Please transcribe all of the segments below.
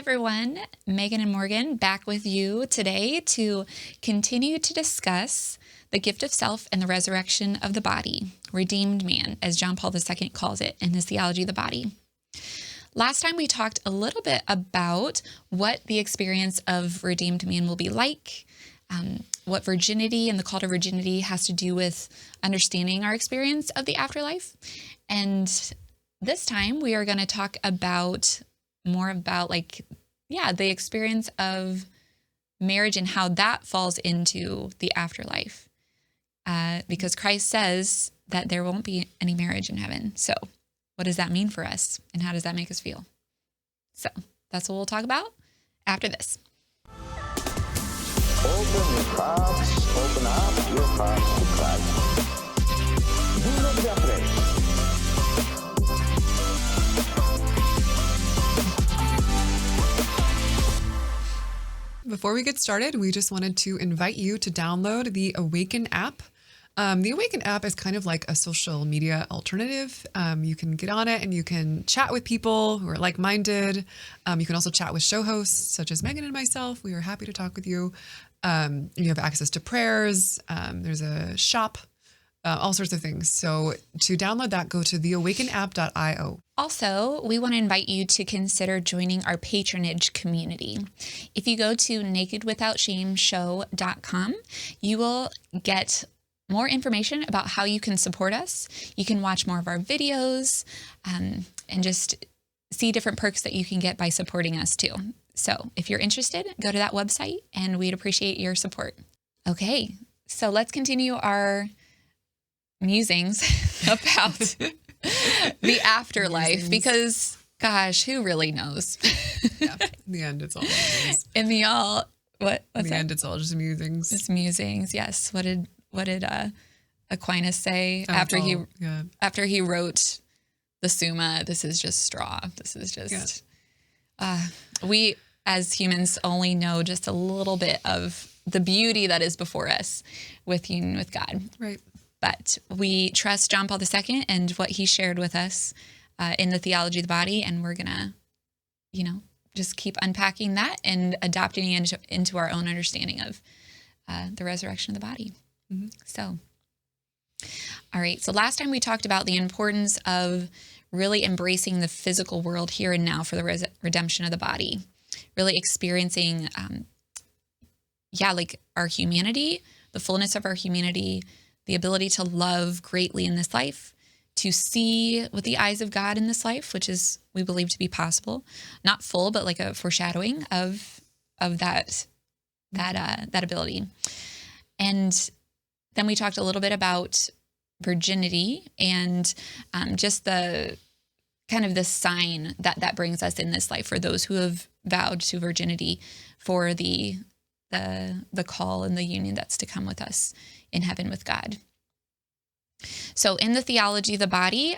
everyone, Megan and Morgan back with you today to continue to discuss the gift of self and the resurrection of the body, redeemed man, as John Paul II calls it in his Theology of the Body. Last time we talked a little bit about what the experience of redeemed man will be like, what virginity and the call to virginity has to do with understanding our experience of the afterlife. And this time we are going to talk more about the experience of marriage and how that falls into the afterlife. Because Christ says that there won't be any marriage in heaven. So what does that mean for us? And how does that make us feel? So that's what we'll talk about after this. Open your hearts, open up your hearts to Christ. Do not be afraid. Before we get started, we just wanted to invite you to download the Awaken app. The Awaken app is kind of like a social media alternative. You can get on it and you can chat with people who are like-minded. You can also chat with show hosts such as Megan and myself. We are happy to talk with you. You have access to prayers. There's a shop, all sorts of things. So to download that, go to theawakenapp.io. Also, we want to invite you to consider joining our patronage community. If you go to nakedwithoutshameshow.com, you will get more information about how you can support us. You can watch more of our videos and just see different perks that you can get by supporting us too. So if you're interested, go to that website and we'd appreciate your support. Okay, so let's continue our musings about the afterlife because, gosh, who really knows? Yeah, in the end, it's all musings. In the end, it's all just musings. It's musings, yes. What did Aquinas say after he wrote the Summa? This is just straw. This is just we as humans only know just a little bit of the beauty that is before us with union with God. Right. But we trust John Paul II and what he shared with us in the Theology of the Body, and we're gonna, just keep unpacking that and adopting it into our own understanding of the resurrection of the body. Mm-hmm. So, all right. So last time we talked about the importance of really embracing the physical world here and now for the redemption of the body, really experiencing, our humanity, the fullness of our humanity, the ability to love greatly in this life, to see with the eyes of God in this life, which is, we believe to be possible, not full, but like a foreshadowing of that ability. And then we talked a little bit about virginity and just the kind of the sign that brings us in this life for those who have vowed to virginity for the call and the union that's to come with us in heaven with God. So in the Theology of the Body,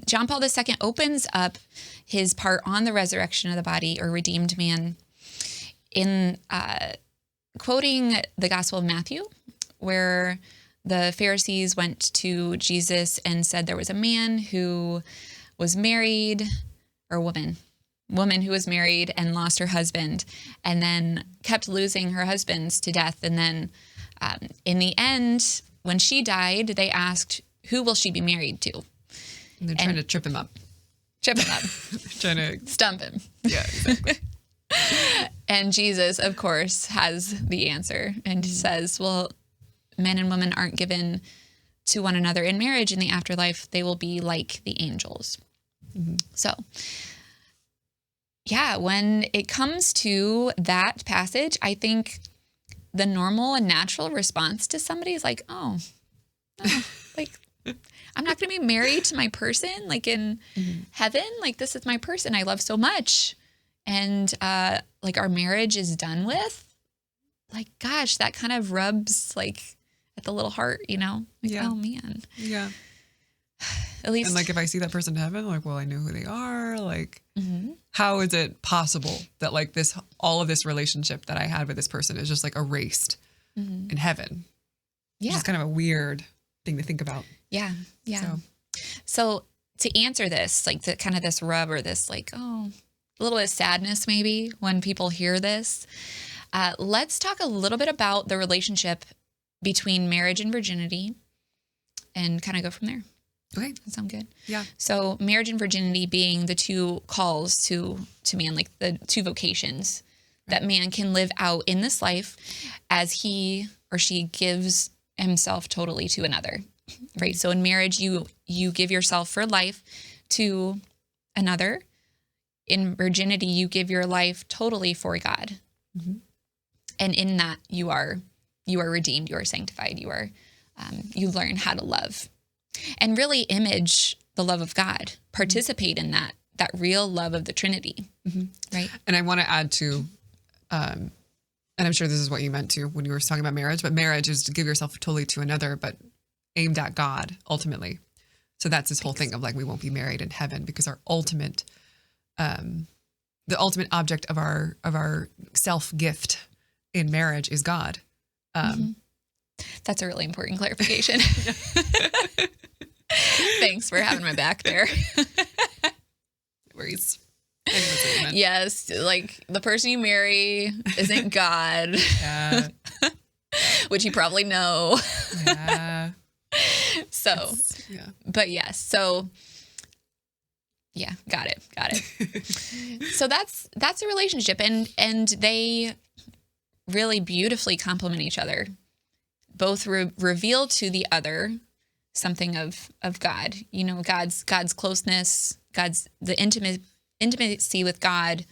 John Paul II opens up his part on the resurrection of the body or redeemed man in quoting the Gospel of Matthew, where the Pharisees went to Jesus and said there was a man who was married, or a woman who was married and lost her husband and then kept losing her husbands to death. And then in the end, when she died, they asked, who will she be married to? And they're trying to trip him up. Trying to stump him. Yeah, exactly. And Jesus, of course, has the answer and says, well, men and women aren't given to one another in marriage in the afterlife. They will be like the angels. Mm-hmm. So, when it comes to that passage, I think the normal and natural response to somebody is like, oh I'm not going to be married to my person, like in heaven. Like, this is my person I love so much. And our marriage is done with. Like, gosh, that kind of rubs like at the little heart, Like, oh man. Yeah. At least. And if I see that person in heaven, well, I know who they are. Like, how is it possible that all of this relationship that I had with this person is just erased in heaven? Yeah. Which is kind of a weird thing to think about. Yeah. Yeah. So to answer this, this rub or this a little bit of sadness maybe when people hear this. Let's talk a little bit about the relationship between marriage and virginity and kind of go from there. Okay. That sound good? Yeah. So marriage and virginity being the two calls to man, like the two vocations that man can live out in this life as he or she gives himself totally to another, right? So in marriage, you give yourself for life to another. In virginity, you give your life totally for God. Mm-hmm. And in that, you are redeemed, you are sanctified, you learn how to love. And really image the love of God, participate in that real love of the Trinity, right? And I want to add to, and I'm sure this is what you meant to when you were talking about marriage, but marriage is to give yourself totally to another, but aimed at God ultimately. So that's this whole thing of like, we won't be married in heaven because our ultimate, the ultimate object of our self gift in marriage is God. That's a really important clarification. Thanks for having my back there. Worries. Yes, like the person you marry isn't God, which you probably know. Yeah. So, but yes, so yeah, got it. So that's a relationship, and they really beautifully complement each other. Both reveal to the other something of God. You know, God's closeness, the intimacy with God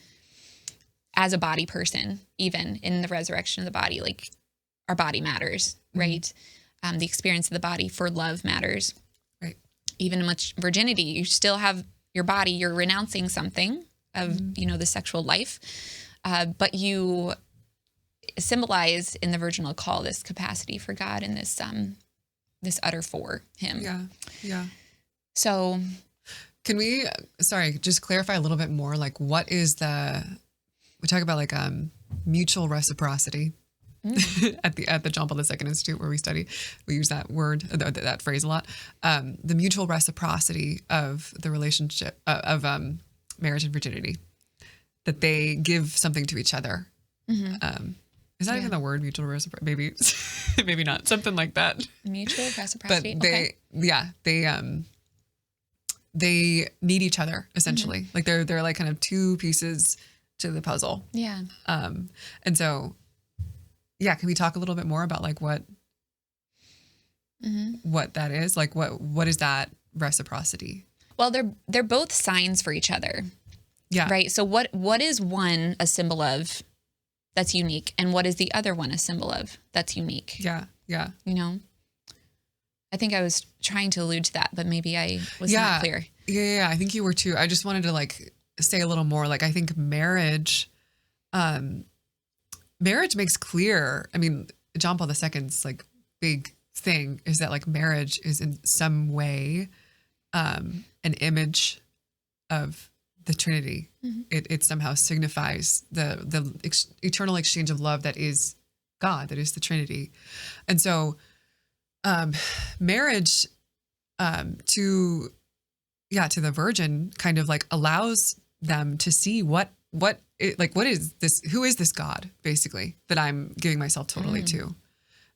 as a body person, even in the resurrection of the body. Like our body matters, right? The experience of the body for love matters. Right. Even in much virginity, you still have your body. You're renouncing something of the sexual life, but you symbolize in the virginal call this capacity for God and this utter for Him. Yeah. So, can we just clarify a little bit more? Like, what is we talk about like mutual reciprocity at the John Paul II Institute where we study. We use that word, that phrase a lot. The mutual reciprocity of the relationship of marriage and virginity, that they give something to each other. Is that even the word, mutual reciprocity? Maybe not. Something like that. Mutual reciprocity. But they need each other essentially. Like they're like kind of two pieces to the puzzle. Yeah. And so, can we talk a little bit more about like what that is? Like what is that reciprocity? Well, they're both signs for each other. Yeah. Right. So what is one a symbol of that's unique, and what is the other one a symbol of that's unique? Yeah. You know, I think I was trying to allude to that, but maybe I was not clear. Yeah. I think you were too. I just wanted to like say a little more. Like I think marriage makes clear. I mean, John Paul II's like big thing is that like marriage is in some way an image of the Trinity. It somehow signifies the eternal exchange of love that is God, that is the Trinity. And so marriage to the virgin kind of like allows them to see what is this, who is this God basically that I'm giving myself totally to.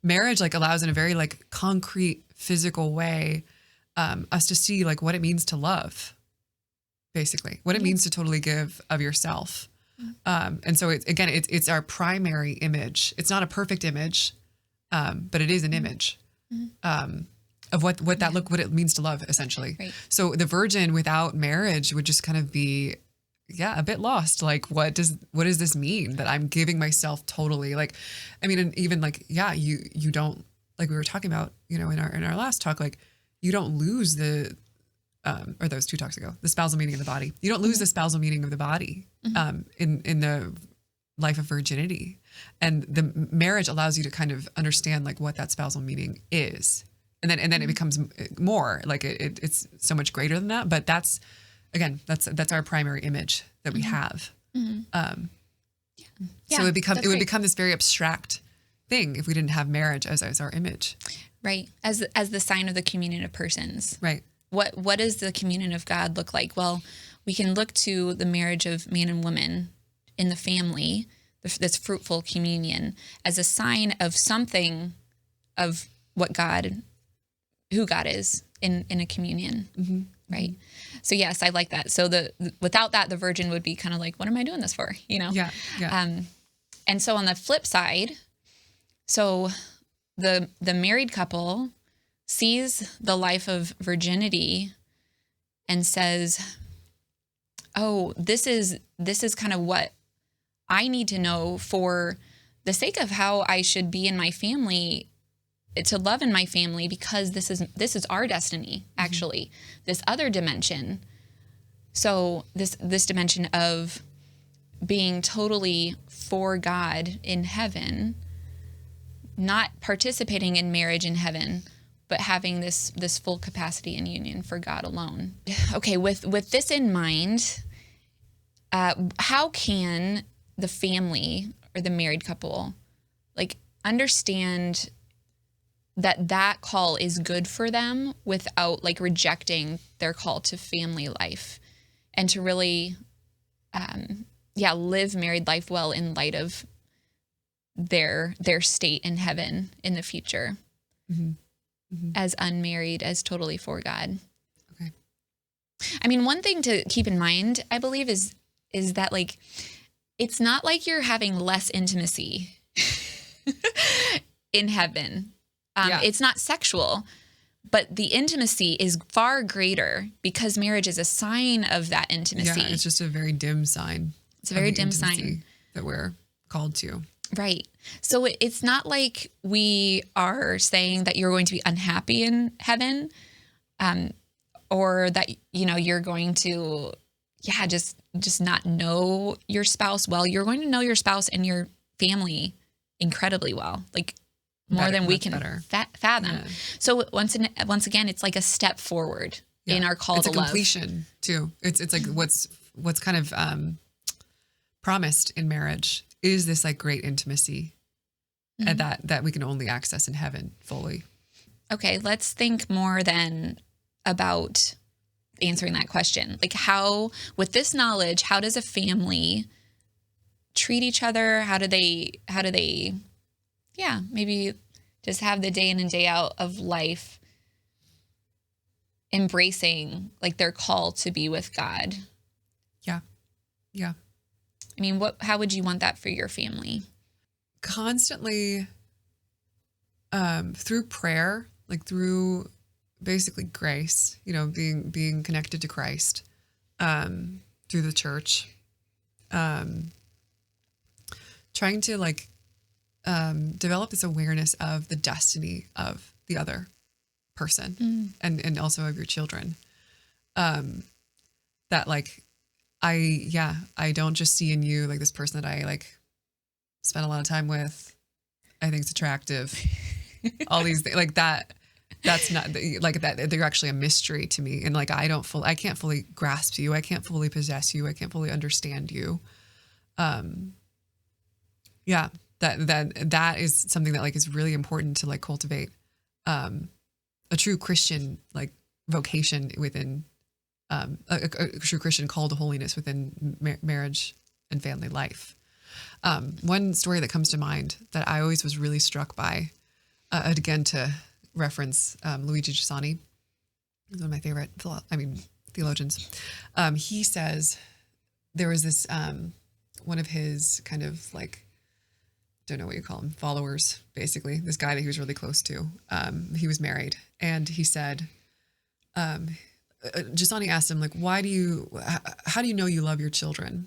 Marriage like allows in a very like concrete physical way us to see like what it means to love, basically what it means to totally give of yourself. And so it's our primary image. It's not a perfect image, but it is an image of what it means to love essentially. Right. So the virgin without marriage would just kind of be, a bit lost. Like, what does this mean that I'm giving myself totally? Like, I mean, and even like, you don't, like we were talking about, in our last talk, like you don't lose the, or those 2 talks ago, the spousal meaning of the body. You don't lose the spousal meaning of the body in the life of virginity. And the marriage allows you to kind of understand like what that spousal meaning is. And then it becomes more like it's so much greater than that. But that's our primary image that we have. So it would become this very abstract thing if we didn't have marriage as our image. Right. As the sign of the communion of persons. Right. What does the communion of God look like? Well, we can look to the marriage of man and woman in the family, this fruitful communion, as a sign of something of who God is in a communion. Mm-hmm. Right. So yes, I like that. So without that, the virgin would be kind of like, what am I doing this for? Yeah. And so on the flip side, so the married couple sees the life of virginity and says, oh, this is kind of what I need to know for the sake of how I should be in my family, to love in my family, because this is our destiny, actually, this other dimension. So this dimension of being totally for God in heaven, not participating in marriage in heaven, but having this full capacity and union for God alone. Okay, with this in mind, how can the family or the married couple understand that call is good for them without rejecting their call to family life, and to really live married life well in light of their state in heaven in the future, as unmarried, as totally for God. Okay. I mean, one thing to keep in mind, I believe, is that it's not like you're having less intimacy in heaven. It's not sexual, but the intimacy is far greater because marriage is a sign of that intimacy. Yeah, it's just a very dim sign. It's a very dim sign that we're called to. Right. So it's not like we are saying that you're going to be unhappy in heaven, or that, you're going to, just not know your spouse well. You're going to know your spouse and your family incredibly well, more than we can fathom. Yeah. So once again, it's like a step forward in our call to love. It's a completion too. It's like what's kind of promised in marriage is this great intimacy that we can only access in heaven fully. Okay, let's think more then about answering that question. How, with this knowledge, how does a family treat each other? How do they maybe just have the day in and day out of life embracing their call to be with God? Yeah. I mean, how would you want that for your family? Constantly, through prayer, through basically grace, being connected to Christ, through the church, trying to develop this awareness of the destiny of the other person and also of your children. That I don't just see in you this person that I spend a lot of time with. I think it's attractive. All these things that's not that. They're actually a mystery to me. And I can't fully grasp you. I can't fully possess you. I can't fully understand you. That is something that is really important to cultivate a true Christian vocation within a true Christian call to holiness within marriage and family life. One story that comes to mind that I always was really struck by, again to reference Luigi Giussani, he's one of my favorite theologians. He says there was this one of his kind of don't know what you call them, followers, basically, this guy that he was really close to. He was married, and he said, Giussani asked him, how do you know you love your children?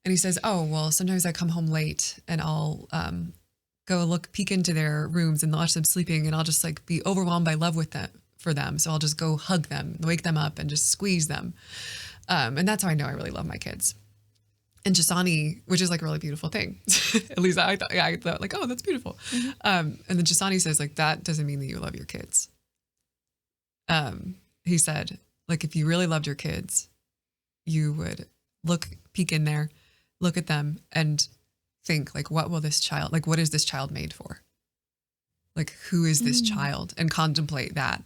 And he says, oh, well, sometimes I come home late and I'll go peek into their rooms and watch them sleeping, and I'll just be overwhelmed by love for them. So I'll just go hug them, wake them up, and just squeeze them. And that's how I know I really love my kids. And Giussani, which is a really beautiful thing. At least I thought, oh, that's beautiful. Mm-hmm. And then Giussani says, that doesn't mean that you love your kids. He said, if you really loved your kids, you would peek in there, look at them, and think, what will this child, what is this child made for? Who is this child? And contemplate that.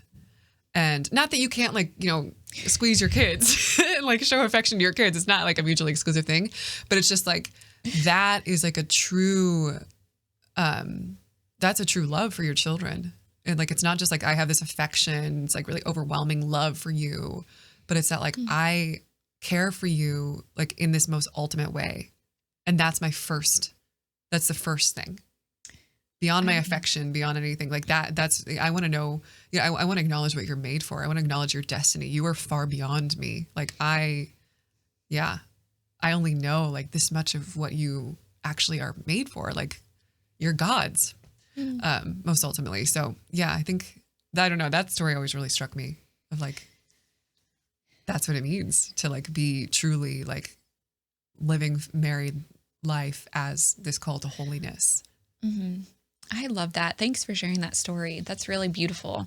And not that you can't squeeze your kids and like show affection to your kids. It's not like a mutually exclusive thing, but it's just like, that is like a true, that's a true love for your children. And like, it's not just like, I have this affection. It's like really overwhelming love for you, but it's that like, I care for you like in this most ultimate way. And that's the first thing. Beyond my affection, beyond anything like that. I want to know, I want to acknowledge what you're made for. I want to acknowledge your destiny. You are far beyond me. Like I only know like this much of what you actually are made for. Like you're God's, most ultimately. So yeah, I think that, I don't know, that story always really struck me of like, that's what it means to like be truly like living married life as this call to holiness. Mm-hmm. I love that. Thanks for sharing that story. That's really beautiful.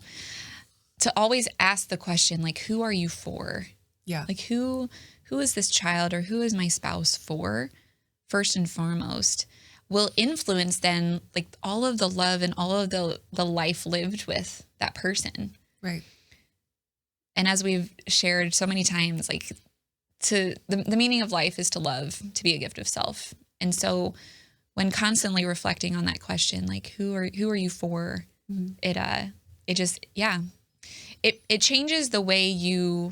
To always ask the question, like, who are you for? Yeah. Like who is this child or who is my spouse for? First and foremost, will influence then like all of the love and all of the life lived with that person. Right. And as we've shared so many times, like the meaning of life is to love, to be a gift of self. And so when constantly reflecting on that question, like who are you for? Mm-hmm. It changes the way you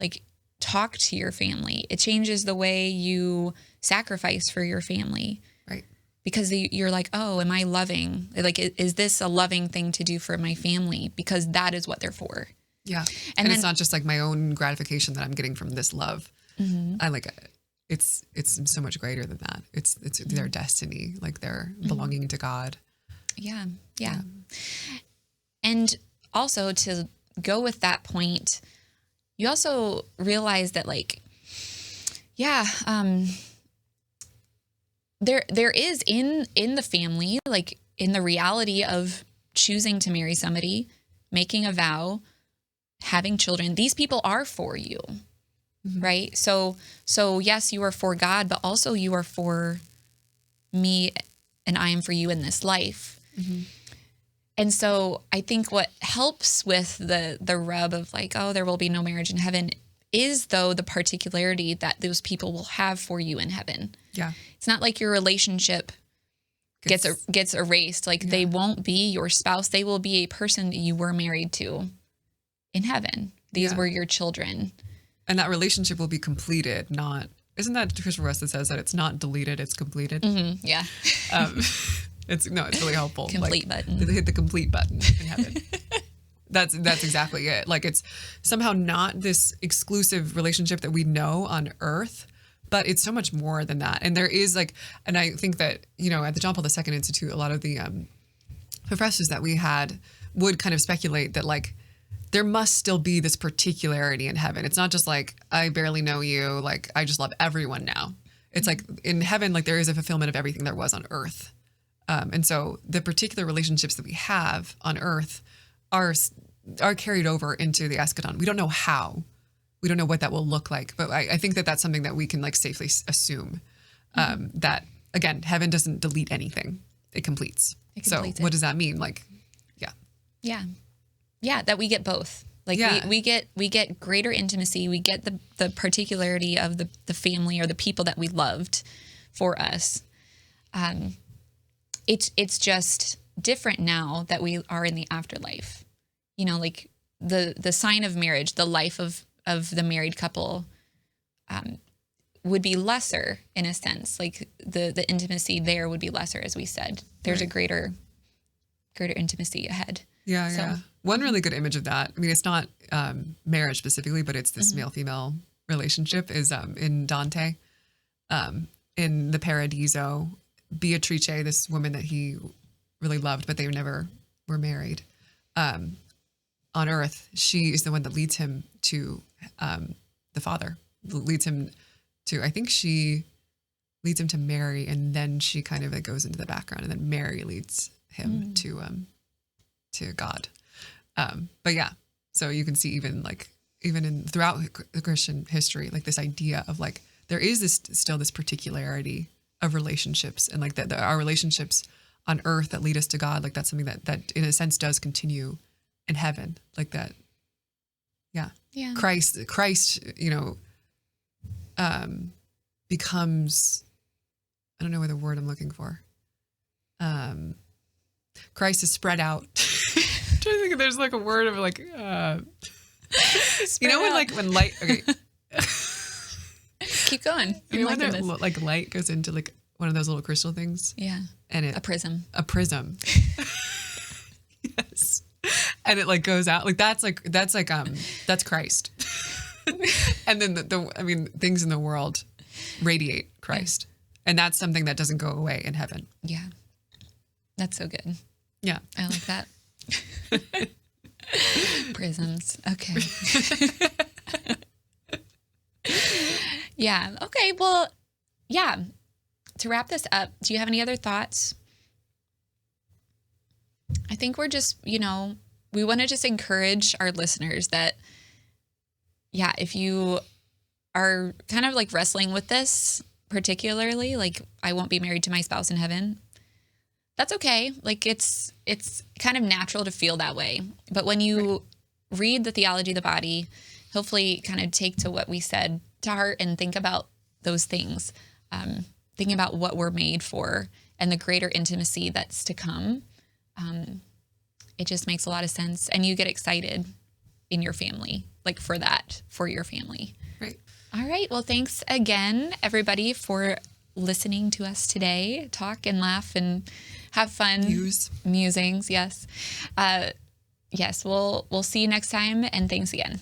like talk to your family. It changes the way you sacrifice for your family. Right. Because you're like, oh, am I loving? Like, is this a loving thing to do for my family? Because that is what they're for. Yeah. And then, it's not just like my own gratification that I'm getting from this love. Mm-hmm. I like it. It's so much greater than that. It's their destiny, like they're belonging to God. Yeah. And also to go with that point, you also realize that like, there is in the family, like in the reality of choosing to marry somebody, making a vow, having children, these people are for you. Mm-hmm. Right. So yes, you are for God, but also you are for me and I am for you in this life. Mm-hmm. And so I think what helps with the rub of like, oh, there will be no marriage in heaven is though the particularity that those people will have for you in heaven. Yeah. It's not like your relationship gets erased. Like they won't be your spouse. They will be a person that you were married to in heaven. These were your children. And that relationship will be completed, isn't that Christopher West that says that it's not deleted, it's completed? Mm-hmm, yeah. It's really helpful. Complete button. Hit the complete button in heaven. That's exactly it. Like it's somehow not this exclusive relationship that we know on earth, but it's so much more than that. And there is like, and I think that, at the John Paul II Institute, a lot of the professors that we had would kind of speculate that like, there must still be this particularity in heaven. It's not just like, I barely know you. Like, I just love everyone now. It's like in heaven, like there is a fulfillment of everything there was on earth. And so the particular relationships that we have on earth are carried over into the eschaton. We don't know how. We don't know what that will look like. But I think that that's something that we can like safely assume that, again, heaven doesn't delete anything. It completes. What does that mean? Like, yeah. Yeah, that we get both. Like we get greater intimacy. We get the particularity of the family or the people that we loved for us. It's just different now that we are in the afterlife. Like the sign of marriage, the life of the married couple would be lesser in a sense. Like the intimacy there would be lesser, as we said. There's a greater intimacy ahead. Yeah. One really good image of that, I mean, it's not marriage specifically, but it's this male-female relationship is in Dante, in the Paradiso, Beatrice, this woman that he really loved, but they never were married. On earth, she is the one that leads him to the Father, I think she leads him to Mary, and then she kind of like goes into the background, and then Mary leads him to God. But yeah, so you can see even throughout the Christian history, like this idea of like, there is still this particularity of relationships, and like that our relationships on earth that lead us to God, like that's something that in a sense does continue in heaven, like that. Yeah. Christ, becomes, I don't know what the word I'm looking for. Christ is spread out. I'm trying to think if there's like a word of like, you know, when light, okay. Keep going. You know, when like light goes into like one of those little crystal things? Yeah. And a prism. Yes. And it like goes out. Like that's Christ. And then things in the world radiate Christ. And that's something that doesn't go away in heaven. Yeah. That's so good. Yeah. I like that. Prisms. Okay. Yeah. Okay. Well, yeah. To wrap this up, do you have any other thoughts? I think we're just, we want to just encourage our listeners that, yeah, if you are kind of like wrestling with this particularly, like I won't be married to my spouse in heaven, that's okay. Like it's kind of natural to feel that way. But when you read the Theology of the Body, hopefully kind of take to what we said to heart and think about those things, thinking about what we're made for and the greater intimacy that's to come. It just makes a lot of sense. And you get excited in your family, like for your family. Right. All right. Well, thanks again, everybody, for listening to us today, talk and laugh and have fun. Musings. Yes. Yes. We'll see you next time. And thanks again.